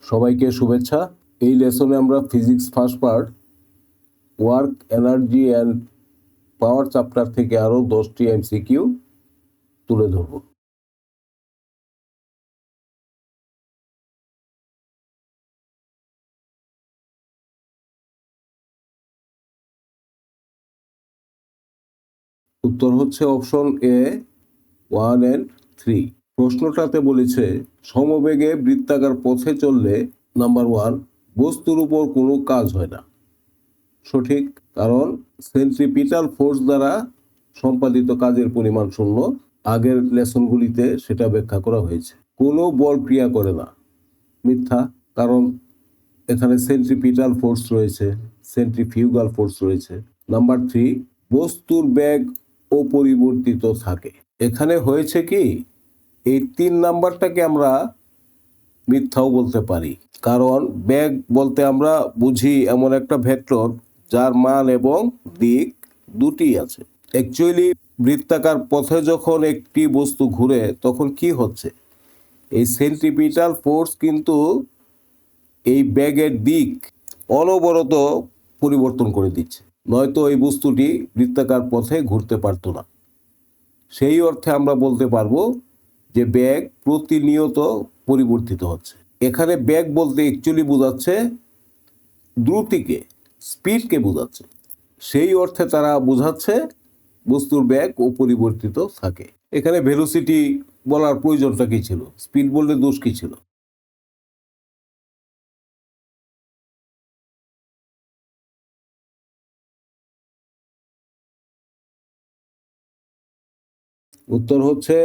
সবাইকে শুভেচ্ছা। এই লেসনে আমরা physics first part work energy and power chapter থেকে আরও 10টি এমসিকিউ তুলে ধরব। উত্তর হচ্ছে অপশন এ 1 and 3। প্রশ্নটাতে বলেছে সমবেগে বৃত্তাকার পথে চললে নাম্বার 1 বস্তুর উপর কোনো কাজ হয় না। সঠিক, কারণ সেন্ট্রিপিটাল ফোর্স দ্বারা সম্পাদিত কাজের পরিমাণ শূন্য। আগের লেসনগুলিতে সেটা ব্যাখ্যা করা হয়েছে। কোনো বল ক্রিয়া করে না। মিথ্যা, কারণ এখানে সেন্ট্রিপিটাল ফোর্স রয়েছে, সেন্ট্রিফিউগাল ফোর্স রয়েছে। নাম্বার 3 বস্তুর বেগ অপরিবর্তিত থাকে। এখানে হয়েছে কি, এই 3 নাম্বারটাকে আমরা মিথ্যাও বলতে পারি, কারণ বেগ বলতে আমরা বুঝি এমন একটা ভেক্টর যার মান এবং দিক দুটি আছে। অ্যাকচুয়ালি বৃত্তাকার পথে যখন একটি বস্তু ঘুরে তখন কি হচ্ছে, এই সেন্ট্রিপিটাল ফোর্স কিন্তু এই ব্যাগের দিক অনবরত পরিবর্তন করে দিচ্ছে, নয়তো এই বস্তুটি বৃত্তাকার পথে ঘুরতে পারতো না। সেই অর্থে আমরা বলতে পারবো যে ব্যাগ প্রতিনিয়ত পরিবর্তিত হচ্ছে। এখানে ব্যাগ বলতে অ্যাকচুয়ালি বোঝাচ্ছে দ্রুতিকে, স্পিডকে বোঝাচ্ছে। সেই অর্থে তারা বোঝাচ্ছে বস্তুর ব্যাগ অপরিবর্তিত থাকে। এখানে ভেলোসিটি বলার প্রয়োজনটা কি ছিল? স্পিড বললে দোষ কি ছিল? উত্তর হচ্ছে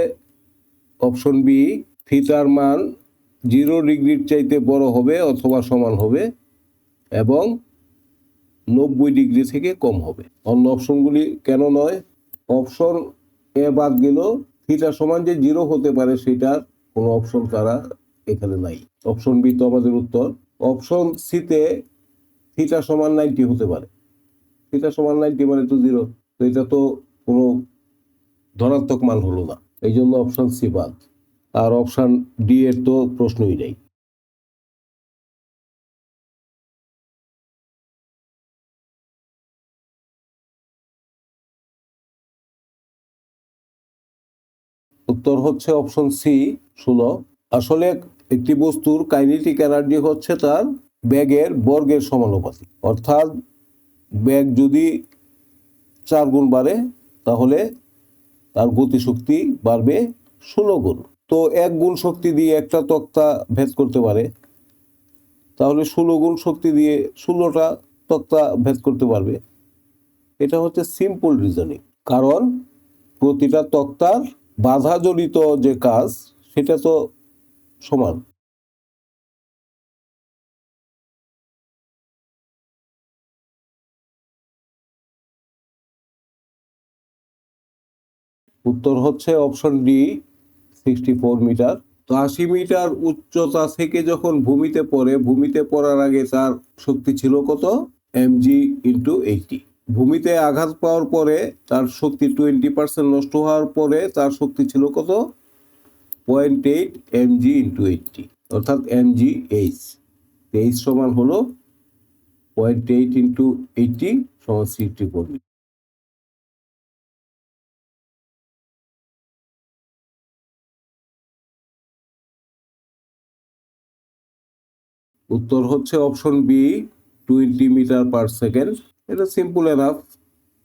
অপশন বি, থিটার মান 0 ডিগ্রির চাইতে বড় হবে অথবা সমান হবে এবং 90 ডিগ্রি থেকে কম হবে। অন্য অপশনগুলি কেন নয়? অপশন এ বাদ গেল, থিটা সমান যে 0 হতে পারে সেটার কোনো অপশন তারা এখানে নাই। অপশন বি তো আমাদের উত্তর। অপশন সিতে থিটা সমান 90 হতে পারে। থিটা সমান 90 মানে তো 0, তো এটা তো কোনো ধনাত্মক মান হলো না, এই জন্য অপশন সি বাদ। আর অপশন ডি এর তো প্রশ্নই নেই। উত্তর হচ্ছে অপশন সি 16। আসলে একটি বস্তুর কাইনেটিক এনার্জি হচ্ছে তার বেগের বর্গের সমানুপাতিক। অর্থাৎ বেগ যদি 4 গুণ বাড়ে তাহলে তার গতিশক্তি বাড়বে 16 গুণ। তো 1 গুণ শক্তি দিয়ে একটা তক্তা ভেদ করতে পারে, তাহলে 16 গুণ শক্তি দিয়ে 16টা তক্তা ভেদ করতে পারবে। এটা হচ্ছে সিম্পল রিজনিং, কারণ প্রতিটা তক্তার বাধা জড়িত যে কাজ সেটা তো সমান। উত্তর হচ্ছে অপশন ডি 64 মিটার। তো 80 মিটার উচ্চতা থেকে যখন ভূমিতে পড়ে, ভূমিতে পড়ার আগে তার শক্তি ছিল কত? mg into 80। ভূমিতে আঘাত পাওয়ার পরে তার শক্তি 20% নষ্ট হওয়ার পরে তার শক্তি ছিল কত? 0.8 mg ইন্টু 80, অর্থাৎ mgh। h সমান হলো 0.8 ইন্টু 80 সমান 64 মিটার। উত্তর হচ্ছে option B 20 metre per second. এটা সিম্পল এনাফ,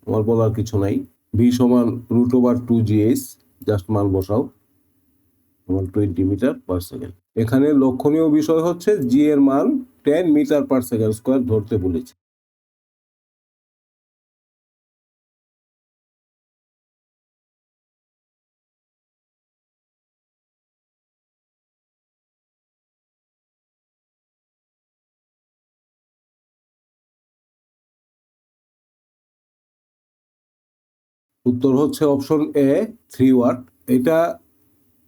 আমার বলার কিছু নাই। ভি সমান √2gh, জাস্ট মান বসাও, সমান 20 মিটার পার সেকেন্ড। এখানে লক্ষণীয় বিষয় হচ্ছে জি এর মান 10 মিটার পার সেকেন্ড স্কোয়ার ধরতে বলেছে। উত্তর হচ্ছে অপশন এ 3 ওয়াট। এটা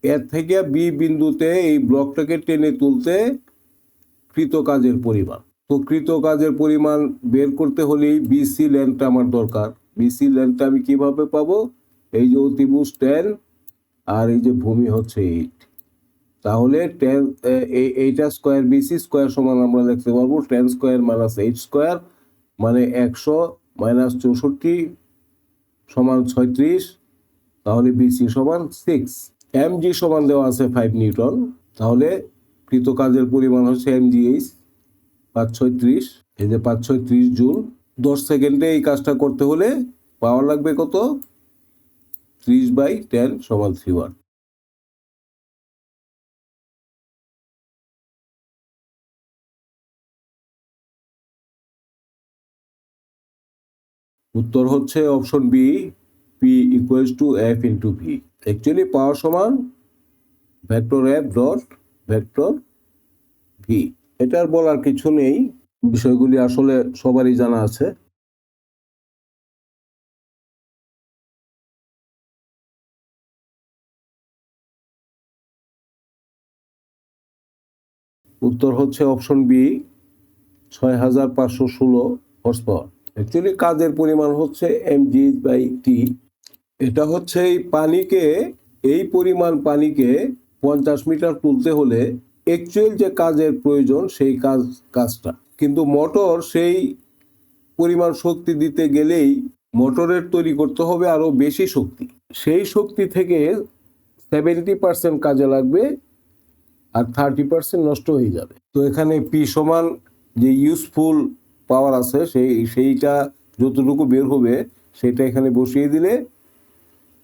এর থেকে বি বিন্দুতে এই ব্লকটাকে টেনে তুলতে কৃত কাজের পরিমাণ। তো কৃত কাজের পরিমাণ বের করতে হলেই বিসি লেন্থটা আমার দরকার। বিসি লেন্থটা আমি কিভাবে পাবো? এই যে অতিভুজ 10 আর এই যে ভূমি হচ্ছে 8, তাহলে এইটা স্কোয়ার বিসি স্কোয়ার সমান আমরা লিখতে পারবো 10 স্কোয়ার মাইনাস 8 স্কোয়ার মানে 100 মাইনাস 64 সমান 36, তাহলে বিসি সমান 6। এমজি সমান দেওয়া আছে 5 নিউটন, তাহলে কৃত কাজের পরিমাণ হচ্ছে এমজিএইচ 536, এই যে 536 জুল। 10 সেকেন্ডে এই কাজটা করতে হলে পাওয়ার লাগবে কত? 30/10 সমান 3 ওয়াট। উত্তর হচ্ছে option B, P equals to F into V. Actually power সমান vector F dot vector V. এটার বলার কিছু নেই, বিষয়গুলি আসলে সবারই জানা আছে। উত্তর হচ্ছে option B, 6516 horse power. Actually কাজের পরিমাণ হচ্ছে mg/t। এটা হচ্ছে এই পরিমাণ পানিকে 50 মিটার তুলতে হলে অ্যাকচুয়াল যে কাজের প্রয়োজন সেই কাজটা, কিন্তু মোটর সেই পরিমাণ শক্তি দিতে গেলেই মোটরের তৈরি করতে হবে আরো বেশি শক্তি। সেই শক্তি থেকে 70% কাজে লাগবে আর 30% নষ্ট হয়ে যাবে। তো এখানে পি সমান যে ইউজফুল পাওয়ার আছে সেইটা যতটুকু বের হবে সেটা এখানে বসিয়ে দিলে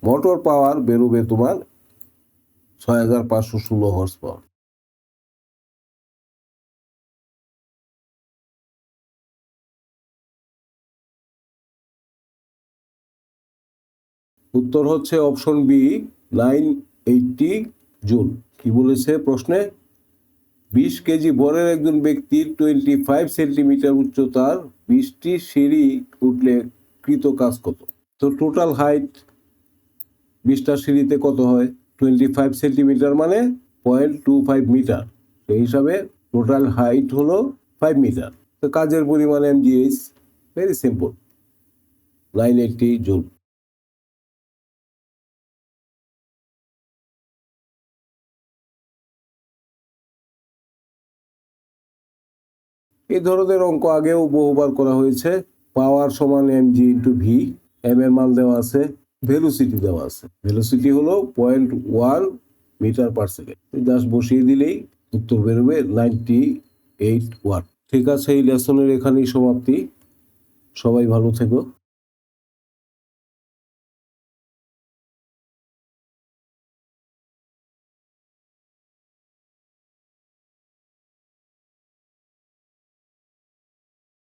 মোটর পাওয়ার বেরোবে তোমার 6516 হর্স পাওয়ার। উত্তর হচ্ছে অপশন বি, 980 জুল। কি বলেছে প্রশ্নে? 20 কেজি ভরের একজন ব্যক্তির 25 সেন্টিমিটার উচ্চতার 20টি সিঁড়ি উঠলে কৃত কাজ কত? তো টোটাল হাইট 20টা সিঁড়িতে কত হয়? 25 সেন্টিমিটার মানে 0.25 মিটার। সেই হিসাবে টোটাল হাইট হলো 5 মিটার। তো কাজের পরিমাণ এমজিএইচ, ভেরি সিম্পল, 980 জুল। এই ধরনের অঙ্ক আগেও বহুবার করা হয়েছে। পাওয়ার সমান mg ইন্টু ভি, এম এর মান দেওয়া আছে, ভেলোসিটি দেওয়া আছে। ভেলোসিটি হলো 0.1 মিটার পার সেকেন্ড। জাস্ট বসিয়ে দিলেই উত্তর বেরোবে 98 ওয়াট। ঠিক আছে, এই লেসনের এখানেই সমাপ্তি। সবাই ভালো থেকো।